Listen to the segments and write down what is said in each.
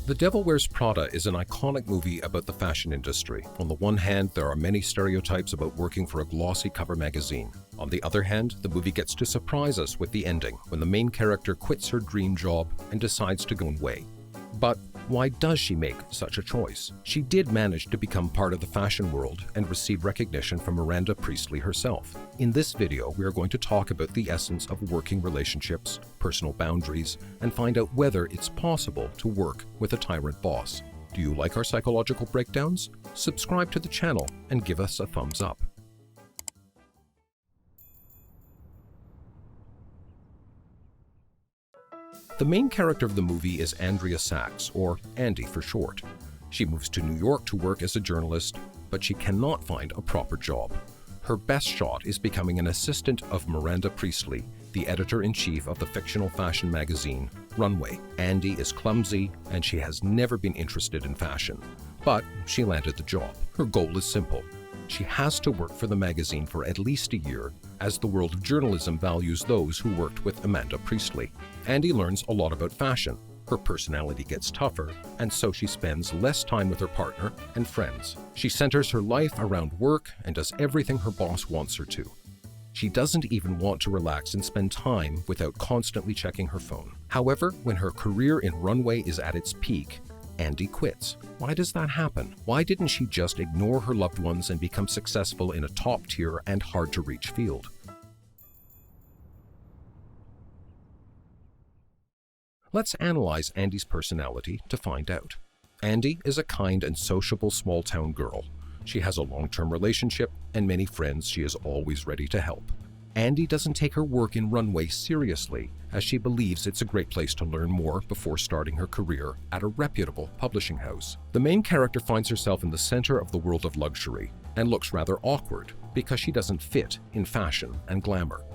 The Devil Wears Prada is an iconic movie about the fashion industry. On the one hand, there are many stereotypes about working for a glossy cover magazine. On the other hand, the movie gets to surprise us with the ending, when the main character quits her dream job and decides to go away. But why does she make such a choice? She did manage to become part of the fashion world and receive recognition from Miranda Priestly herself. In this video, we are going to talk about the essence of working relationships, personal boundaries, and find out whether it's possible to work with a tyrant boss. Do you like our psychological breakdowns? Subscribe to the channel and give us a thumbs up. The main character of the movie is Andrea Sachs, or Andy for short. She moves to New York to work as a journalist, but she cannot find a proper job. Her best shot is becoming an assistant of Miranda Priestly, the editor-in-chief of the fictional fashion magazine Runway. Andy is clumsy, and she has never been interested in fashion. But she landed the job. Her goal is simple. She has to work for the magazine for at least a year, as the world of journalism values those who worked with Miranda Priestly. Andy learns a lot about fashion. Her personality gets tougher, and so she spends less time with her partner and friends. She centers her life around work and does everything her boss wants her to. She doesn't even want to relax and spend time without constantly checking her phone. However, when her career in Runway is at its peak, Andy quits. Why does that happen? Why didn't she just ignore her loved ones and become successful in a top-tier and hard-to-reach field? Let's analyze Andy's personality to find out. Andy is a kind and sociable small-town girl. She has a long-term relationship and many friends she is always ready to help. Andy doesn't take her work in Runway seriously, as she believes it's a great place to learn more before starting her career at a reputable publishing house. The main character finds herself in the center of the world of luxury and looks rather awkward because she doesn't fit in fashion and glamour.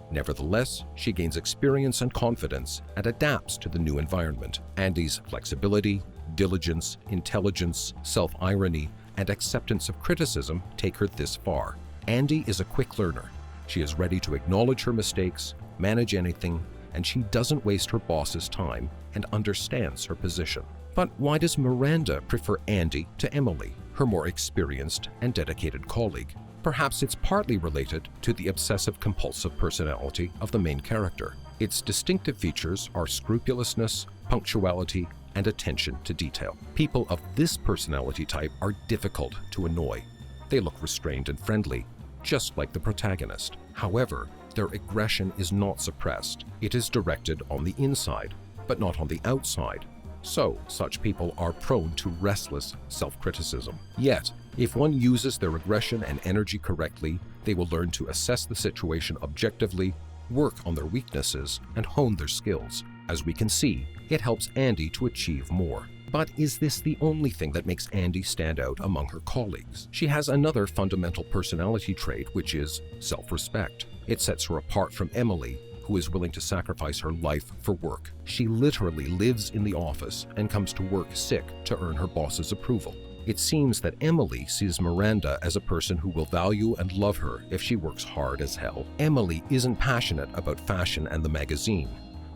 Nevertheless, she gains experience and confidence and adapts to the new environment. Andy's flexibility, diligence, intelligence, self-irony, and acceptance of criticism take her this far. Andy is a quick learner. She is ready to acknowledge her mistakes, manage anything, and she doesn't waste her boss's time and understands her position. But why does Miranda prefer Andy to Emily, her more experienced and dedicated colleague? Perhaps it's partly related to the obsessive-compulsive personality of the main character. Its distinctive features are scrupulousness, punctuality, and attention to detail. People of this personality type are difficult to annoy. They look restrained and friendly, just like the protagonist. However, their aggression is not suppressed. It is directed on the inside, but not on the outside. So, such people are prone to restless self-criticism. Yet, if one uses their aggression and energy correctly, they will learn to assess the situation objectively, work on their weaknesses, and hone their skills. As we can see, it helps Andy to achieve more. But is this the only thing that makes Andy stand out among her colleagues? She has another fundamental personality trait, which is self-respect. It sets her apart from Emily, who is willing to sacrifice her life for work. She literally lives in the office and comes to work sick to earn her boss's approval. It seems that Emily sees Miranda as a person who will value and love her if she works hard as hell. Emily isn't passionate about fashion and the magazine,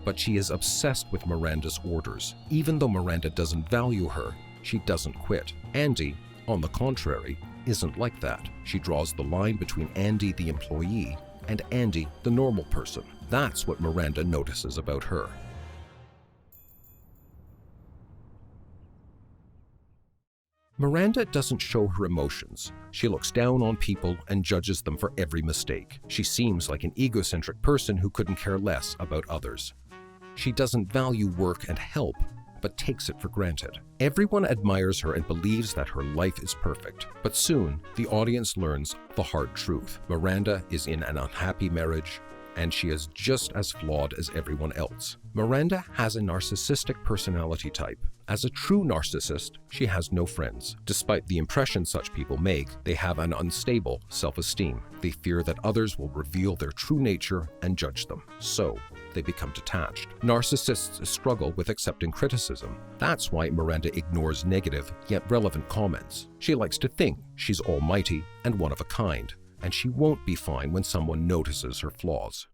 but she is obsessed with Miranda's orders. Even though Miranda doesn't value her, she doesn't quit. Andy, on the contrary, isn't like that. She draws the line between Andy the employee and Andy the normal person. That's what Miranda notices about her. Miranda doesn't show her emotions. She looks down on people and judges them for every mistake. She seems like an egocentric person who couldn't care less about others. She doesn't value work and help, but takes it for granted. Everyone admires her and believes that her life is perfect. But soon, the audience learns the hard truth. Miranda is in an unhappy marriage, and she is just as flawed as everyone else. Miranda has a narcissistic personality type. As a true narcissist, she has no friends. Despite the impression such people make, they have an unstable self-esteem. They fear that others will reveal their true nature and judge them. So, they become detached. Narcissists struggle with accepting criticism. That's why Miranda ignores negative yet relevant comments. She likes to think she's almighty and one of a kind, and she won't be fine when someone notices her flaws.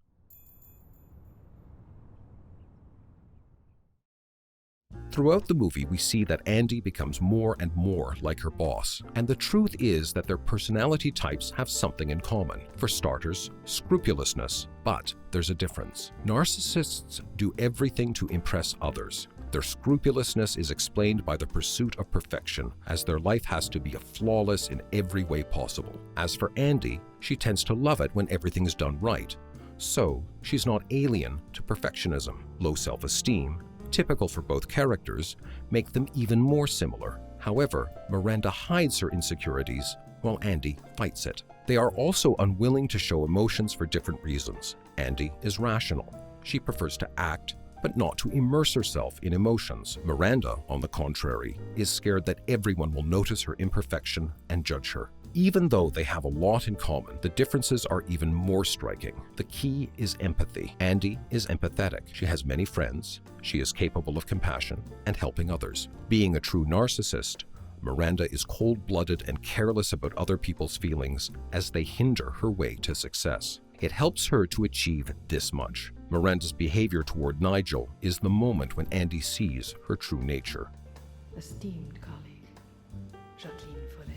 Throughout the movie, we see that Andy becomes more and more like her boss, and the truth is that their personality types have something in common. For starters, scrupulousness, but there's a difference. Narcissists do everything to impress others. Their scrupulousness is explained by the pursuit of perfection, as their life has to be flawless in every way possible. As for Andy, she tends to love it when everything is done right. So, she's not alien to perfectionism. Low self-esteem, typical for both characters, make them even more similar. However, Miranda hides her insecurities, while Andy fights it. They are also unwilling to show emotions for different reasons. Andy is rational. She prefers to act, but not to immerse herself in emotions. Miranda, on the contrary, is scared that everyone will notice her imperfection and judge her. Even though they have a lot in common, the differences are even more striking. The key is empathy. Andy is empathetic. She has many friends. She is capable of compassion and helping others. Being a true narcissist, Miranda is cold-blooded and careless about other people's feelings as they hinder her way to success. It helps her to achieve this much. Miranda's behavior toward Nigel is the moment when Andy sees her true nature. Esteemed colleague, Jacqueline Follet.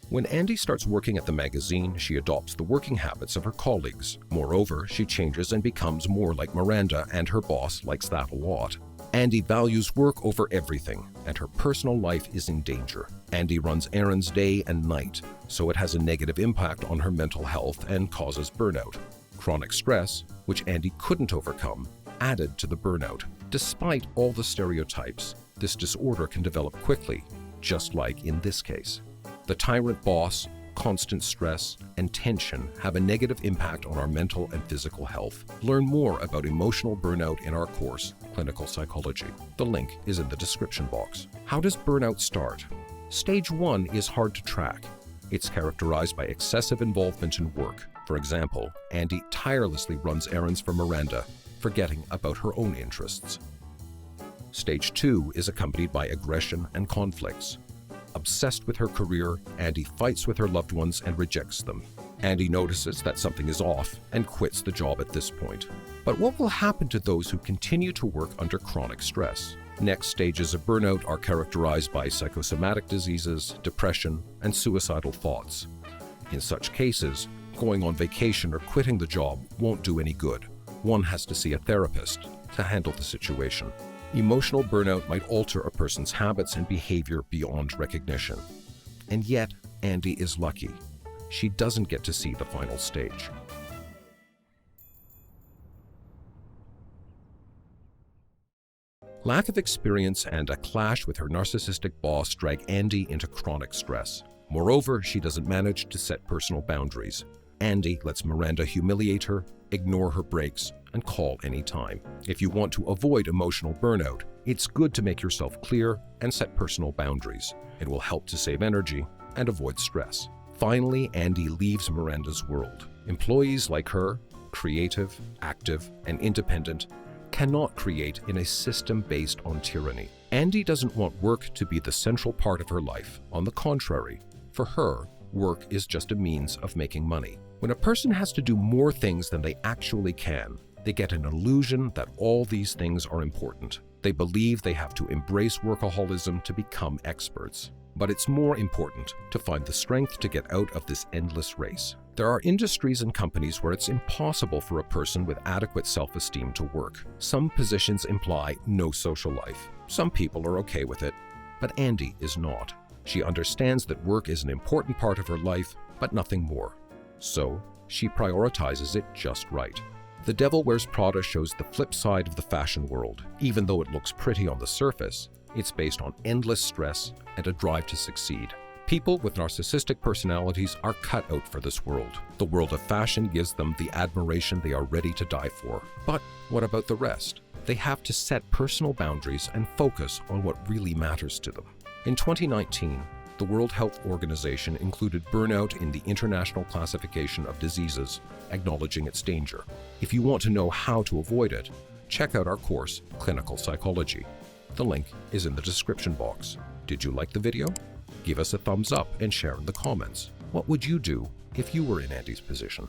When Andy starts working at the magazine, she adopts the working habits of her colleagues. Moreover, she changes and becomes more like Miranda, and her boss likes that a lot. Andy values work over everything, and her personal life is in danger. Andy runs errands day and night, so it has a negative impact on her mental health and causes burnout. Chronic stress, which Andy couldn't overcome, added to the burnout. Despite all the stereotypes, this disorder can develop quickly, just like in this case. The tyrant boss, constant stress, and tension have a negative impact on our mental and physical health. Learn more about emotional burnout in our course, Clinical Psychology. The link is in the description box. How does burnout start? Stage 1 is hard to track. It's characterized by excessive involvement in work. For example, Andy tirelessly runs errands for Miranda, forgetting about her own interests. Stage 2 is accompanied by aggression and conflicts. Obsessed with her career, Andy fights with her loved ones and rejects them. Andy notices that something is off and quits the job at this point. But what will happen to those who continue to work under chronic stress? Next stages of burnout are characterized by psychosomatic diseases, depression, and suicidal thoughts. In such cases, going on vacation or quitting the job won't do any good. One has to see a therapist to handle the situation. Emotional burnout might alter a person's habits and behavior beyond recognition. And yet, Andy is lucky. She doesn't get to see the final stage. Lack of experience and a clash with her narcissistic boss drag Andy into chronic stress. Moreover, she doesn't manage to set personal boundaries. Andy lets Miranda humiliate her, ignore her breaks, and call any time. If you want to avoid emotional burnout, it's good to make yourself clear and set personal boundaries. It will help to save energy and avoid stress. Finally, Andy leaves Miranda's world. Employees like her, creative, active, and independent, cannot create in a system based on tyranny. Andy doesn't want work to be the central part of her life. On the contrary, for her, work is just a means of making money. When a person has to do more things than they actually can, they get an illusion that all these things are important. They believe they have to embrace workaholism to become experts. But it's more important to find the strength to get out of this endless race. There are industries and companies where it's impossible for a person with adequate self-esteem to work. Some positions imply no social life. Some people are okay with it, but Andy is not. She understands that work is an important part of her life, but nothing more. So, she prioritizes it just right. The Devil Wears Prada shows the flip side of the fashion world. Even though it looks pretty on the surface, it's based on endless stress and a drive to succeed. People with narcissistic personalities are cut out for this world. The world of fashion gives them the admiration they are ready to die for. But what about the rest? They have to set personal boundaries and focus on what really matters to them. In 2019, the World Health Organization included burnout in the International Classification of Diseases, acknowledging its danger. If you want to know how to avoid it, check out our course, Clinical Psychology. The link is in the description box. Did you like the video? Give us a thumbs up and share in the comments. What would you do if you were in Andy's position?